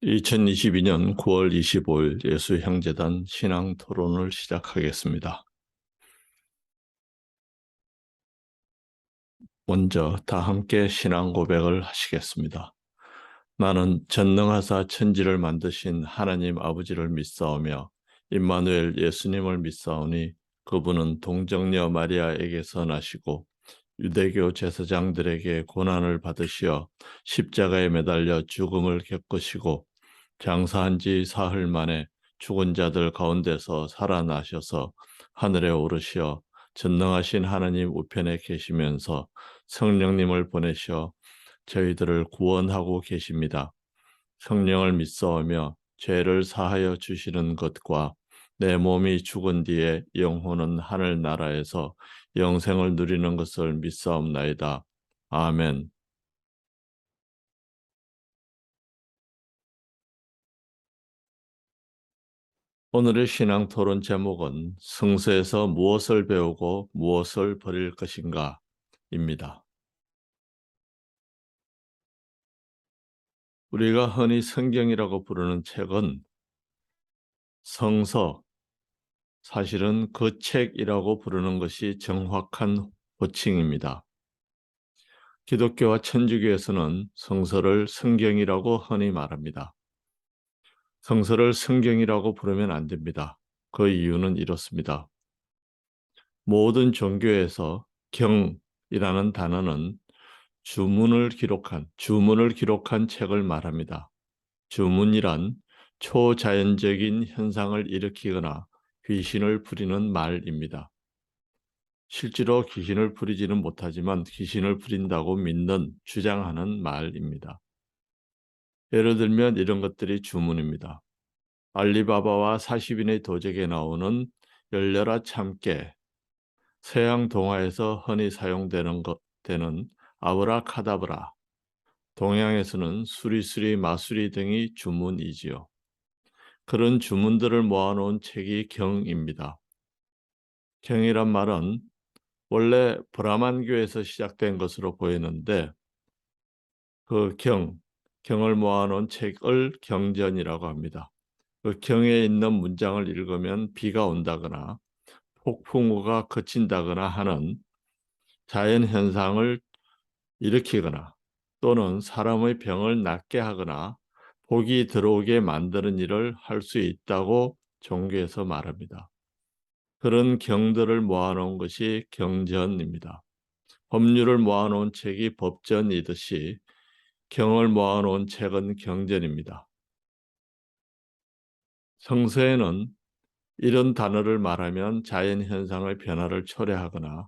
2022년 9월 25일 예수형제단 신앙토론을 시작하겠습니다. 먼저 다 함께 신앙 고백을 하시겠습니다. 나는 전능하사 천지를 만드신 하나님 아버지를 믿사오며 임마누엘 예수님을 믿사오니 그분은 동정녀 마리아에게서 나시고 유대교 제사장들에게 고난을 받으시어 십자가에 매달려 죽음을 겪으시고 장사한 지 사흘 만에 죽은 자들 가운데서 살아나셔서 하늘에 오르시어 전능하신 하나님 우편에 계시면서 성령님을 보내셔 저희들을 구원하고 계십니다. 성령을 믿사오며 죄를 사하여 주시는 것과 내 몸이 죽은 뒤에 영혼은 하늘나라에서 영생을 누리는 것을 믿사옵나이다. 아멘. 오늘의 신앙 토론 제목은 성서에서 무엇을 배우고 무엇을 버릴 것인가 입니다. 우리가 흔히 성경이라고 부르는 책은 성서, 사실은 그 책이라고 부르는 것이 정확한 호칭입니다. 기독교와 천주교에서는 성서를 성경이라고 흔히 말합니다. 성서를 성경이라고 부르면 안 됩니다. 그 이유는 이렇습니다. 모든 종교에서 경이라는 단어는 주문을 기록한 책을 말합니다. 주문이란 초자연적인 현상을 일으키거나 귀신을 부리는 말입니다. 실제로 귀신을 부리지는 못하지만 귀신을 부린다고 주장하는 말입니다. 예를 들면 이런 것들이 주문입니다. 알리바바와 40인의 도적에 나오는 열려라 참깨, 서양 동화에서 흔히 되는 아브라카다브라, 동양에서는 수리수리 마수리 등이 주문이지요. 그런 주문들을 모아놓은 책이 경입니다. 경이란 말은 원래 브라만교에서 시작된 것으로 보이는데 그 경을 모아놓은 책을 경전이라고 합니다. 그 경에 있는 문장을 읽으면 비가 온다거나 폭풍우가 그친다거나 하는 자연 현상을 일으키거나 또는 사람의 병을 낫게 하거나 복이 들어오게 만드는 일을 할 수 있다고 종교에서 말합니다. 그런 경들을 모아놓은 것이 경전입니다. 법률을 모아놓은 책이 법전이듯이 경을 모아놓은 책은 경전입니다. 성서에는 이런 단어를 말하면 자연현상의 변화를 초래하거나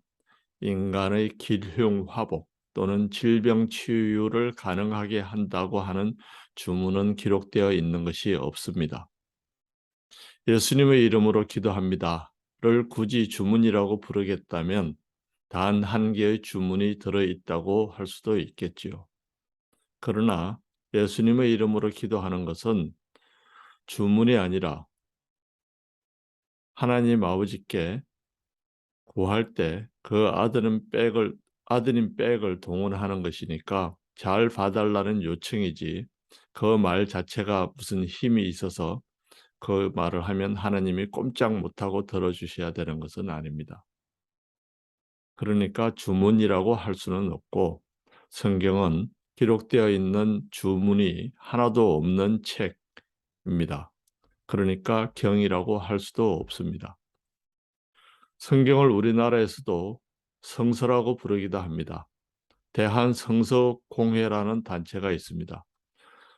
인간의 길흉화복 또는 질병 치유를 가능하게 한다고 하는 주문은 기록되어 있는 것이 없습니다. 예수님의 이름으로 기도합니다를 굳이 주문이라고 부르겠다면 단 한 개의 주문이 들어있다고 할 수도 있겠지요. 그러나 예수님의 이름으로 기도하는 것은 주문이 아니라 하나님 아버지께 구할 때 그 아들인 백을 동원하는 것이니까 잘 봐달라는 요청이지 그 말 자체가 무슨 힘이 있어서 그 말을 하면 하나님이 꼼짝 못하고 들어주셔야 되는 것은 아닙니다. 그러니까 주문이라고 할 수는 없고 성경은 기록되어 있는 주문이 하나도 없는 책입니다. 그러니까 경이라고 할 수도 없습니다. 성경을 우리나라에서도 성서라고 부르기도 합니다. 대한성서공회라는 단체가 있습니다.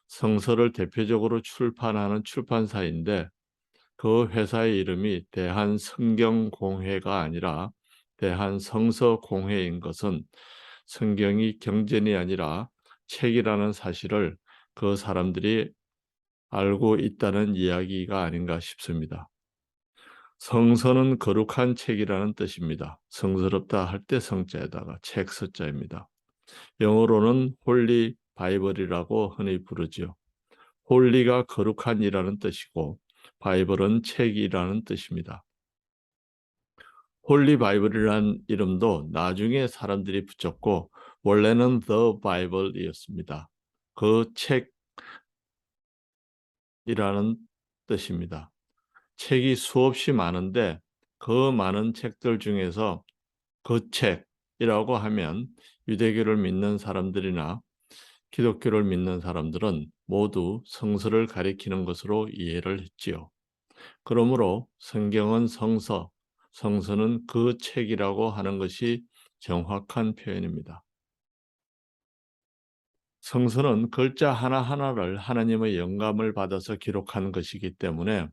성서를 대표적으로 출판하는 출판사인데 그 회사의 이름이 대한성경공회가 아니라 대한성서공회인 것은 성경이 경전이 아니라 책이라는 사실을 그 사람들이 알고 있다는 이야기가 아닌가 싶습니다. 성서는 거룩한 책이라는 뜻입니다. 성스럽다 할 때 성자에다가 책 서자입니다. 영어로는 홀리 바이블이라고 흔히 부르지요. 홀리가 거룩한이라는 뜻이고 바이블은 책이라는 뜻입니다. 홀리 바이블이라는 이름도 나중에 사람들이 붙였고 원래는 The Bible이었습니다. 그 책 뜻입니다. 책이 수없이 많은데 그 많은 책들 중에서 그 책이라고 하면 유대교를 믿는 사람들이나 기독교를 믿는 사람들은 모두 성서를 가리키는 것으로 이해를 했지요. 그러므로 성경은 성서, 성서는 그 책이라고 하는 것이 정확한 표현입니다. 성서는 글자 하나하나를 하나님의 영감을 받아서 기록한 것이기 때문에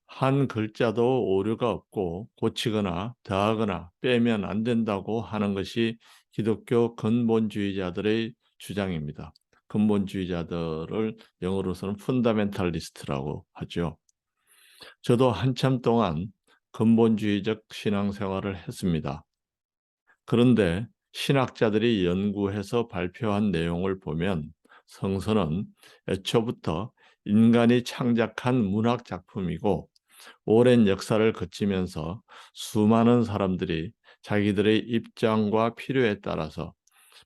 한 글자도 오류가 없고 고치거나 더하거나 빼면 안 된다고 하는 것이 기독교 근본주의자들의 주장입니다. 근본주의자들을 영어로서는 펀더멘탈리스트라고 하죠. 저도 한참 동안 근본주의적 신앙생활을 했습니다. 그런데 신학자들이 연구해서 발표한 내용을 보면 성서는 애초부터 인간이 창작한 문학 작품이고 오랜 역사를 거치면서 수많은 사람들이 자기들의 입장과 필요에 따라서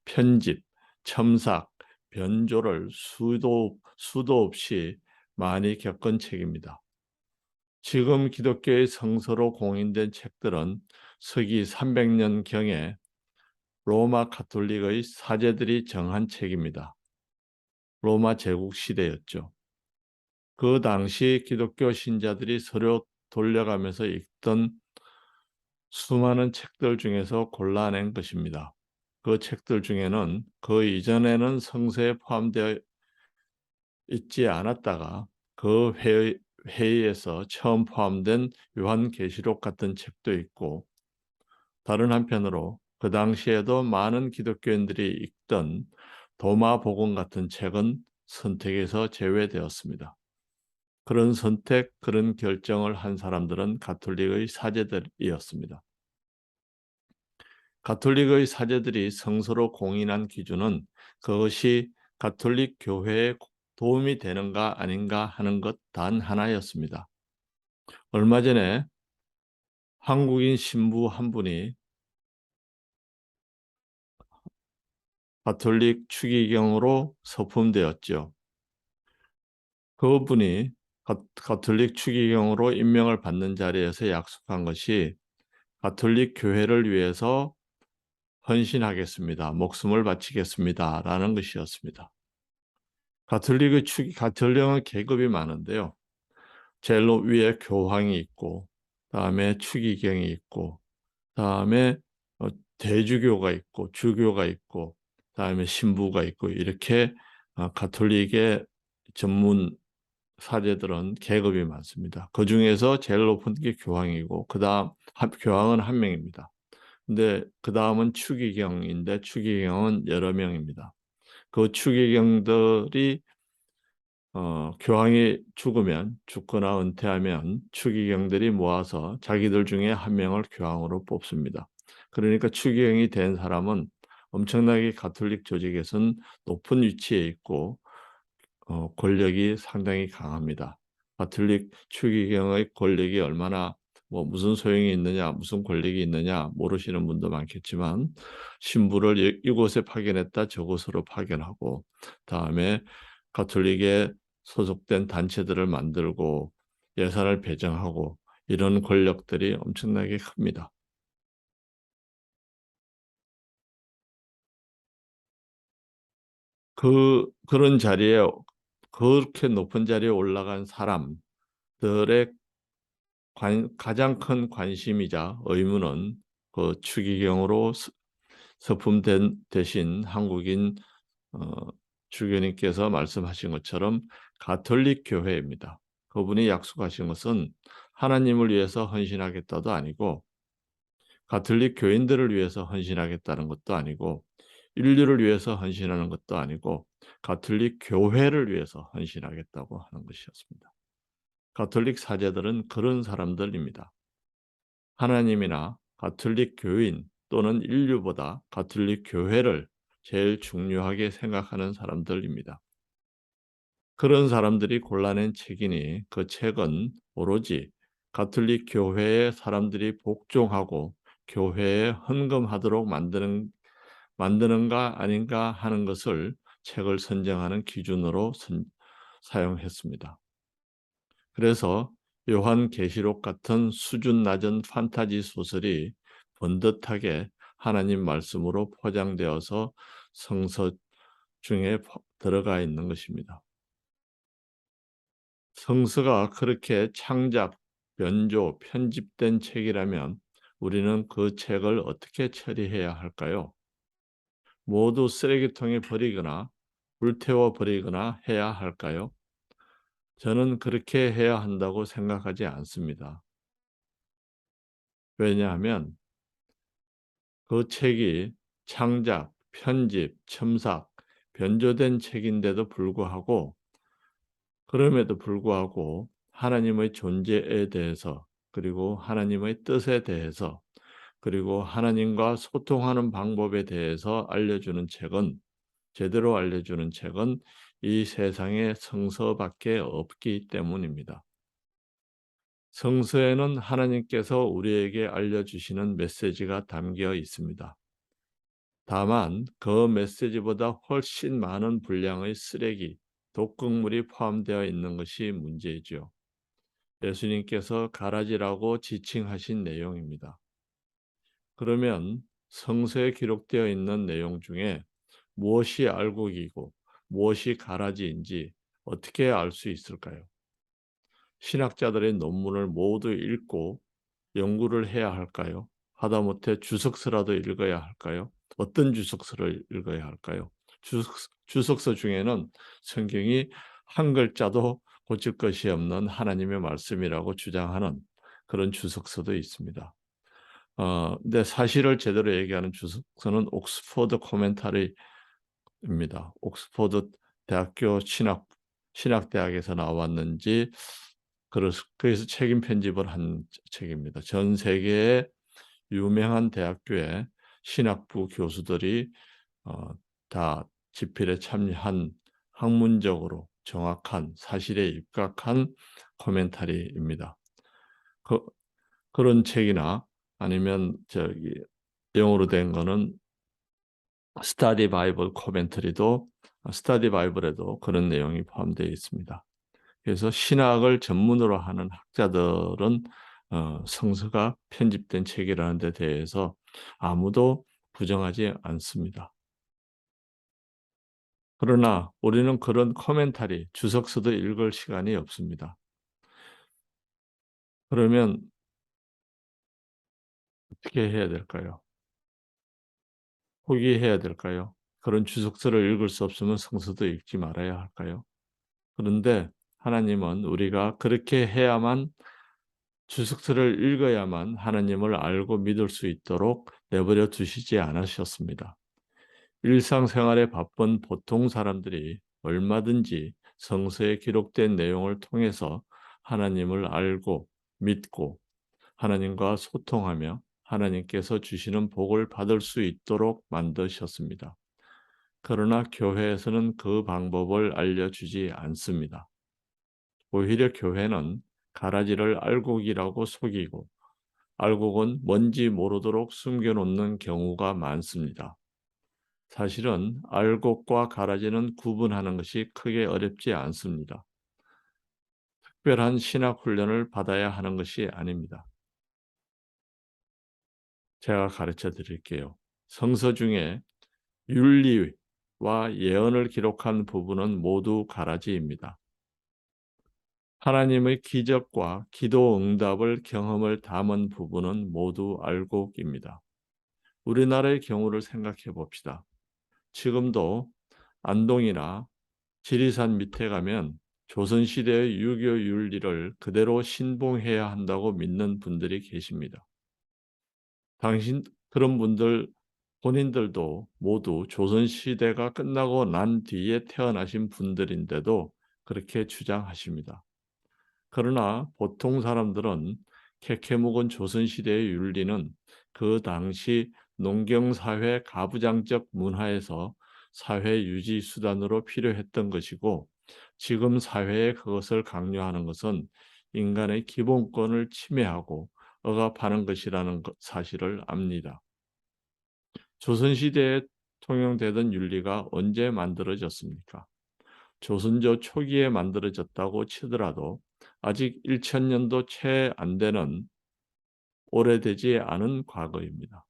편집, 첨삭, 변조를 수도 없이 많이 겪은 책입니다. 지금 기독교의 성서로 공인된 책들은 서기 300년경에 로마 가톨릭의 사제들이 정한 책입니다. 로마 제국 시대였죠. 그 당시 기독교 신자들이 서로 돌려가면서 읽던 수많은 책들 중에서 골라낸 것입니다. 그 책들 중에는 그 이전에는 성서에 포함되어 있지 않았다가 그 회의에서 처음 포함된 요한계시록 같은 책도 있고, 다른 한편으로 그 당시에도 많은 기독교인들이 읽던 도마복음 같은 책은 선택에서 제외되었습니다. 그런 선택, 그런 결정을 한 사람들은 가톨릭의 사제들이었습니다. 가톨릭의 사제들이 성서로 공인한 기준은 그것이 가톨릭 교회에 도움이 되는가 아닌가 하는 것 단 하나였습니다. 얼마 전에 한국인 신부 한 분이 가톨릭 추기경으로 서품되었죠. 그분이 가톨릭 추기경으로 임명을 받는 자리에서 약속한 것이 가톨릭 교회를 위해서 헌신하겠습니다. 목숨을 바치겠습니다. 라는 것이었습니다. 가톨릭은 계급이 많은데요. 제일 위에 교황이 있고, 다음에 추기경이 있고, 다음에 대주교가 있고, 주교가 있고, 다음에 신부가 있고, 이렇게 가톨릭의 전문 사제들은 계급이 많습니다. 그 중에서 제일 높은 게 교황이고, 교황은 한 명입니다. 근데 그 다음은 추기경인데, 추기경은 여러 명입니다. 그 추기경들이 교황이 죽거나 은퇴하면 추기경들이 모아서 자기들 중에 한 명을 교황으로 뽑습니다. 그러니까 추기경이 된 사람은 엄청나게 가톨릭 조직에서는 높은 위치에 있고 권력이 상당히 강합니다. 가톨릭 추기경의 권력이 얼마나 무슨 소용이 있느냐, 무슨 권력이 있느냐 모르시는 분도 많겠지만 신부를 이곳에 파견했다 저곳으로 파견하고 다음에 가톨릭에 소속된 단체들을 만들고 예산을 배정하고 이런 권력들이 엄청나게 큽니다. 그런 자리에 그렇게 높은 자리에 올라간 사람들의 가장 큰 관심이자 의무는 그 추기경으로 서품된 대신 한국인 어, 주교님께서 말씀하신 것처럼 가톨릭 교회입니다. 그분이 약속하신 것은 하나님을 위해서 헌신하겠다도 아니고 가톨릭 교인들을 위해서 헌신하겠다는 것도 아니고 인류를 위해서 헌신하는 것도 아니고 가톨릭 교회를 위해서 헌신하겠다고 하는 것이었습니다. 가톨릭 사제들은 그런 사람들입니다. 하나님이나 가톨릭 교인 또는 인류보다 가톨릭 교회를 제일 중요하게 생각하는 사람들입니다. 그런 사람들이 골라낸 책이니 그 책은 오로지 가톨릭 교회의 사람들이 복종하고 교회에 헌금하도록 만드는가 아닌가 하는 것을 책을 선정하는 기준으로 사용했습니다. 그래서 요한계시록 같은 수준 낮은 판타지 소설이 번듯하게 하나님 말씀으로 포장되어서 성서 중에 들어가 있는 것입니다. 성서가 그렇게 창작, 변조, 편집된 책이라면 우리는 그 책을 어떻게 처리해야 할까요? 모두 쓰레기통에 버리거나 불태워 버리거나 해야 할까요? 저는 그렇게 해야 한다고 생각하지 않습니다. 왜냐하면 그 책이 창작, 편집, 첨삭, 변조된 책인데도 불구하고 그럼에도 불구하고 하나님의 존재에 대해서 그리고 하나님의 뜻에 대해서 그리고 하나님과 소통하는 방법에 대해서 알려주는 책은 제대로 알려주는 책은 이 세상에 성서밖에 없기 때문입니다. 성서에는 하나님께서 우리에게 알려주시는 메시지가 담겨 있습니다. 다만 그 메시지보다 훨씬 많은 분량의 쓰레기, 독극물이 포함되어 있는 것이 문제이죠. 예수님께서 가라지라고 지칭하신 내용입니다. 그러면 성서에 기록되어 있는 내용 중에 무엇이 알곡이고 무엇이 가라지인지 어떻게 알 수 있을까요? 신학자들의 논문을 모두 읽고 연구를 해야 할까요? 하다못해 주석서라도 읽어야 할까요? 어떤 주석서를 읽어야 할까요? 주석서 중에는 성경이 한 글자도 고칠 것이 없는 하나님의 말씀이라고 주장하는 그런 주석서도 있습니다. 근데 사실을 제대로 얘기하는 주석서는 옥스퍼드 코멘터리입니다. 옥스퍼드 대학교 신학대학에서 나왔는지 그래서 책임 편집을 한 책입니다. 전 세계의 유명한 대학교의 신학부 교수들이 어, 다 집필에 참여한 학문적으로 정확한 사실에 입각한 코멘터리입니다. 그, 그런 책이나 아니면 영어로 된 거는 스터디 바이블 코멘터리도 스터디 바이블에도 그런 내용이 포함되어 있습니다. 그래서 신학을 전문으로 하는 학자들은 성서가 편집된 책이라는 데 대해서 아무도 부정하지 않습니다. 그러나 우리는 그런 코멘터리, 주석서도 읽을 시간이 없습니다. 그러면 어떻게 해야 될까요? 포기해야 될까요? 그런 주석서를 읽을 수 없으면 성서도 읽지 말아야 할까요? 그런데 하나님은 우리가 그렇게 해야만 주석서를 읽어야만 하나님을 알고 믿을 수 있도록 내버려 두시지 않으셨습니다. 일상생활에 바쁜 보통 사람들이 얼마든지 성서에 기록된 내용을 통해서 하나님을 알고 믿고 하나님과 소통하며 하나님께서 주시는 복을 받을 수 있도록 만드셨습니다. 그러나 교회에서는 그 방법을 알려주지 않습니다. 오히려 교회는 가라지를 알곡이라고 속이고 알곡은 뭔지 모르도록 숨겨놓는 경우가 많습니다. 사실은 알곡과 가라지는 구분하는 것이 크게 어렵지 않습니다. 특별한 신학 훈련을 받아야 하는 것이 아닙니다. 제가 가르쳐 드릴게요. 성서 중에 윤리와 예언을 기록한 부분은 모두 가라지입니다. 하나님의 기적과 기도 응답을 경험을 담은 부분은 모두 알곡입니다. 우리나라의 경우를 생각해 봅시다. 지금도 안동이나 지리산 밑에 가면 조선시대의 유교 윤리를 그대로 신봉해야 한다고 믿는 분들이 계십니다. 그런 분들 본인들도 모두 조선시대가 끝나고 난 뒤에 태어나신 분들인데도 그렇게 주장하십니다. 그러나 보통 사람들은 캐캐묵은 조선시대의 윤리는 그 당시 농경사회 가부장적 문화에서 사회 유지 수단으로 필요했던 것이고 지금 사회에 그것을 강요하는 것은 인간의 기본권을 침해하고 억압하는 것이라는 사실을 압니다. 조선시대에 통용되던 윤리가 언제 만들어졌습니까? 조선조 초기에 만들어졌다고 치더라도 아직 1000년도 채 안 되는 오래되지 않은 과거입니다.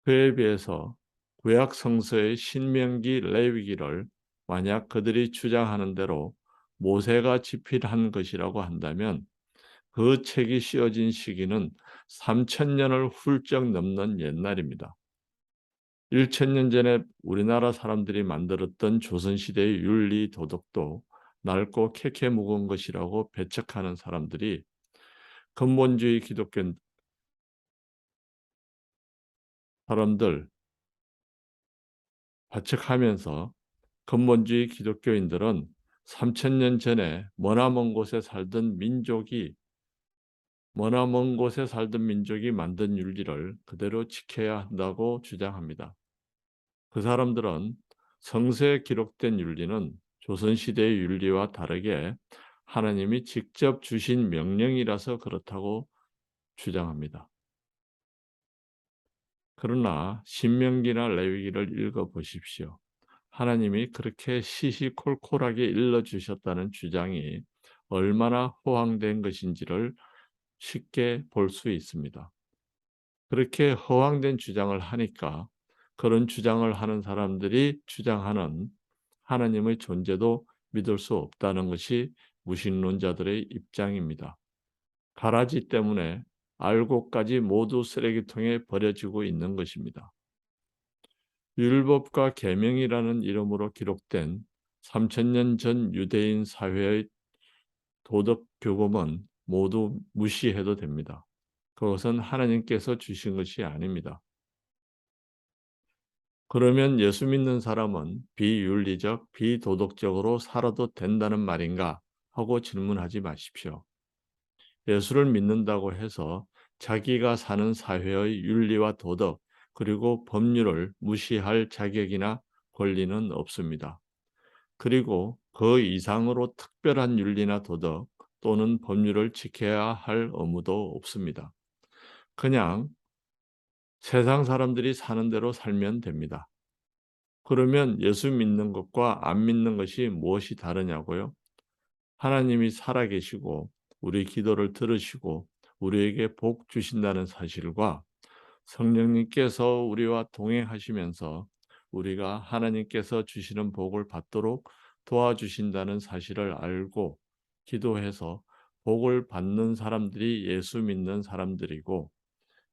그에 비해서 구약 성서의 신명기, 레위기를 만약 그들이 주장하는 대로 모세가 집필한 것이라고 한다면 그 책이 씌어진 시기는 3000년을 훌쩍 넘는 옛날입니다. 1000년 전에 우리나라 사람들이 만들었던 조선시대의 윤리 도덕도 낡고 캐캐 묵은 것이라고 배척하는 사람들이 근본주의 기독교 사람들 배척하면서 근본주의 기독교인들은 3000년 전에 머나먼 곳에 살던 민족이 만든 윤리를 그대로 지켜야 한다고 주장합니다. 그 사람들은 성서에 기록된 윤리는 조선시대의 윤리와 다르게 하나님이 직접 주신 명령이라서 그렇다고 주장합니다. 그러나 신명기나 레위기를 읽어 보십시오. 하나님이 그렇게 시시콜콜하게 일러주셨다는 주장이 얼마나 허황된 것인지를 쉽게 볼 수 있습니다. 그렇게 허황된 주장을 하니까 그런 주장을 하는 사람들이 주장하는 하나님의 존재도 믿을 수 없다는 것이 무신론자들의 입장입니다. 가라지 때문에 알고까지 모두 쓰레기통에 버려지고 있는 것입니다. 율법과 계명이라는 이름으로 기록된 3000년 전 유대인 사회의 도덕 교범은 모두 무시해도 됩니다. 그것은 하나님께서 주신 것이 아닙니다. 그러면 예수 믿는 사람은 비윤리적, 비도덕적으로 살아도 된다는 말인가 하고 질문하지 마십시오. 예수를 믿는다고 해서 자기가 사는 사회의 윤리와 도덕, 그리고 법률을 무시할 자격이나 권리는 없습니다. 그리고 그 이상으로 특별한 윤리나 도덕 또는 법률을 지켜야 할 의무도 없습니다. 그냥 세상 사람들이 사는 대로 살면 됩니다. 그러면 예수 믿는 것과 안 믿는 것이 무엇이 다르냐고요? 하나님이 살아계시고 우리 기도를 들으시고 우리에게 복 주신다는 사실과 성령님께서 우리와 동행하시면서 우리가 하나님께서 주시는 복을 받도록 도와주신다는 사실을 알고 기도해서 복을 받는 사람들이 예수 믿는 사람들이고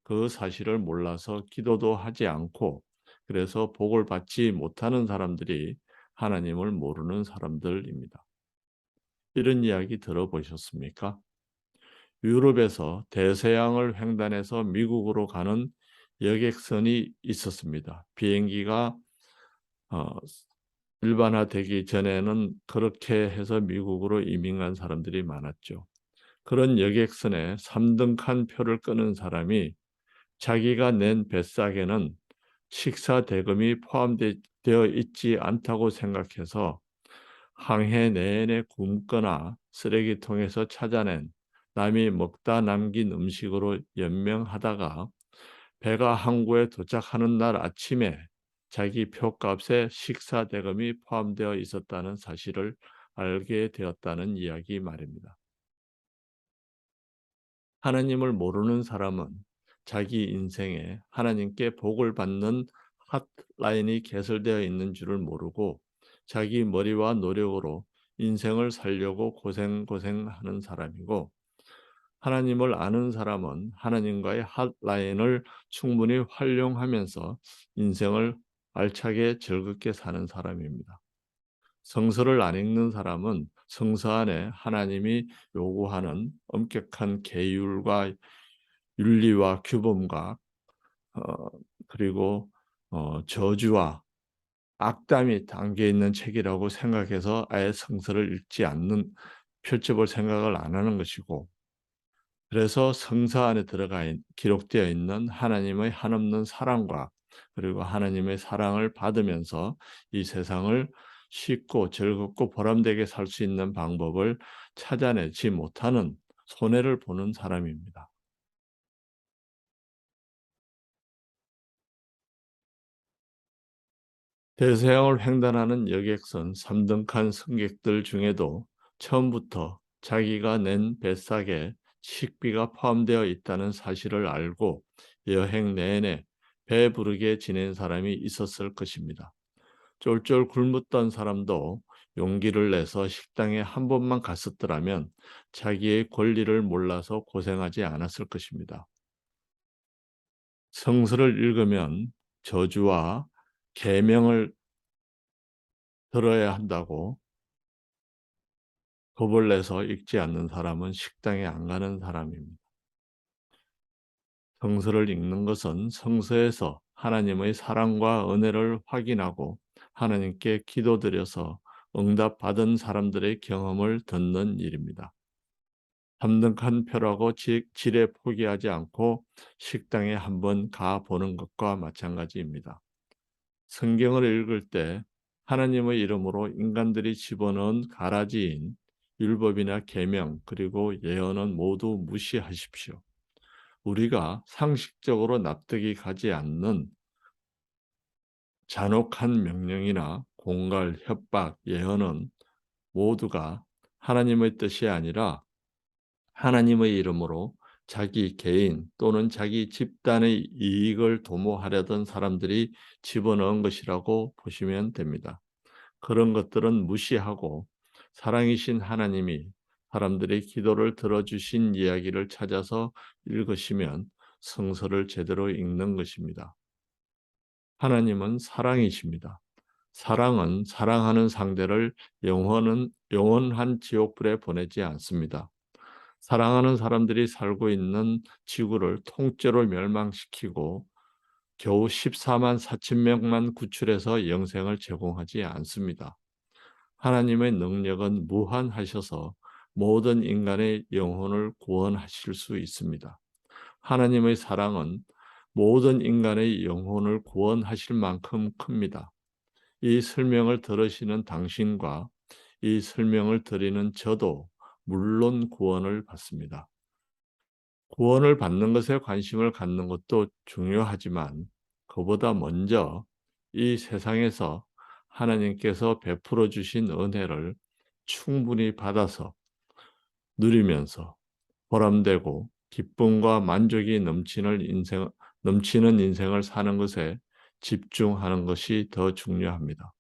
그 사실을 몰라서 기도도 하지 않고 그래서 복을 받지 못하는 사람들이 하나님을 모르는 사람들입니다. 이런 이야기 들어보셨습니까? 유럽에서 대서양을 횡단해서 미국으로 가는 여객선이 있었습니다. 비행기가 어, 일반화되기 전에는 그렇게 해서 미국으로 이민 간 사람들이 많았죠. 그런 여객선에 3등 칸 표를 끄는 사람이 자기가 낸 뱃삭에는 식사 대금이 포함되어 있지 않다고 생각해서 항해 내내 굶거나 쓰레기통에서 찾아낸 남이 먹다 남긴 음식으로 연명하다가 배가 항구에 도착하는 날 아침에 자기 표값에 식사 대금이 포함되어 있었다는 사실을 알게 되었다는 이야기 말입니다. 하나님을 모르는 사람은 자기 인생에 하나님께 복을 받는 핫라인이 개설되어 있는 줄을 모르고 자기 머리와 노력으로 인생을 살려고 고생하는 사람이고 하나님을 아는 사람은 하나님과의 핫라인을 충분히 활용하면서 인생을 알차게 즐겁게 사는 사람입니다. 성서를 안 읽는 사람은 성서 안에 하나님이 요구하는 엄격한 계율과 윤리와 규범과 어 그리고 저주와 악담이 담겨 있는 책이라고 생각해서 아예 성서를 읽지 않는 펼쳐볼 생각을 안 하는 것이고 그래서 성서 안에 기록되어 있는 하나님의 한없는 사랑과 그리고 하나님의 사랑을 받으면서 이 세상을 쉽고 즐겁고 보람되게 살 수 있는 방법을 찾아내지 못하는 손해를 보는 사람입니다. 대서양을 횡단하는 여객선 3등칸 승객들 중에도 처음부터 자기가 낸 배삭에 식비가 포함되어 있다는 사실을 알고 여행 내내 배부르게 지낸 사람이 있었을 것입니다. 쫄쫄 굶었던 사람도 용기를 내서 식당에 한 번만 갔었더라면 자기의 권리를 몰라서 고생하지 않았을 것입니다. 성서를 읽으면 저주와 계명을 들어야 한다고 겁을 내서 읽지 않는 사람은 식당에 안 가는 사람입니다. 성서를 읽는 것은 성서에서 하나님의 사랑과 은혜를 확인하고 하나님께 기도드려서 응답받은 사람들의 경험을 듣는 일입니다. 3등한 표라고 지레 포기하지 않고 식당에 한번 가보는 것과 마찬가지입니다. 성경을 읽을 때 하나님의 이름으로 인간들이 집어넣은 가라지인 율법이나 계명 그리고 예언은 모두 무시하십시오. 우리가 상식적으로 납득이 가지 않는 잔혹한 명령이나 공갈, 협박, 예언은 모두가 하나님의 뜻이 아니라 하나님의 이름으로 자기 개인 또는 자기 집단의 이익을 도모하려던 사람들이 집어넣은 것이라고 보시면 됩니다. 그런 것들은 무시하고 사랑이신 하나님이 사람들의 기도를 들어주신 이야기를 찾아서 읽으시면 성서를 제대로 읽는 것입니다. 하나님은 사랑이십니다. 사랑은 사랑하는 상대를 영원한 지옥불에 보내지 않습니다. 사랑하는 사람들이 살고 있는 지구를 통째로 멸망시키고 겨우 14만 4천 명만 구출해서 영생을 제공하지 않습니다. 하나님의 능력은 무한하셔서 모든 인간의 영혼을 구원하실 수 있습니다. 하나님의 사랑은 모든 인간의 영혼을 구원하실 만큼 큽니다. 이 설명을 들으시는 당신과 이 설명을 드리는 저도 물론 구원을 받습니다. 구원을 받는 것에 관심을 갖는 것도 중요하지만 그보다 먼저 이 세상에서 하나님께서 베풀어 주신 은혜를 충분히 받아서 누리면서 보람되고 기쁨과 만족이 넘치는 인생을 사는 것에 집중하는 것이 더 중요합니다.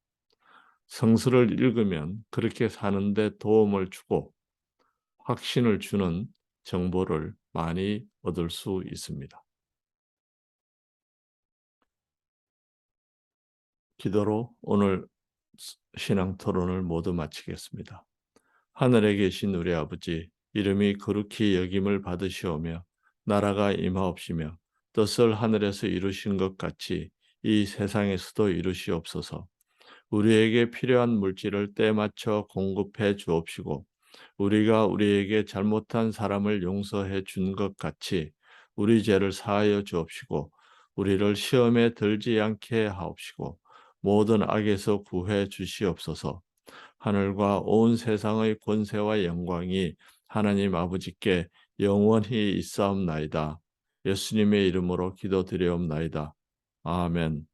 성서를 읽으면 그렇게 사는데 도움을 주고 확신을 주는 정보를 많이 얻을 수 있습니다. 기도로 오늘 신앙 토론을 모두 마치겠습니다. 하늘에 계신 우리 아버지, 이름이 거룩히 여김을 받으시오며 나라가 임하옵시며 뜻을 하늘에서 이루신 것 같이 이 세상에서도 이루시옵소서. 우리에게 필요한 물질을 때맞춰 공급해 주옵시고 우리가 우리에게 잘못한 사람을 용서해 준 것 같이 우리 죄를 사하여 주옵시고 우리를 시험에 들지 않게 하옵시고 모든 악에서 구해 주시옵소서. 하늘과 온 세상의 권세와 영광이 하나님 아버지께 영원히 있사옵나이다. 예수님의 이름으로 기도드리옵나이다. 아멘.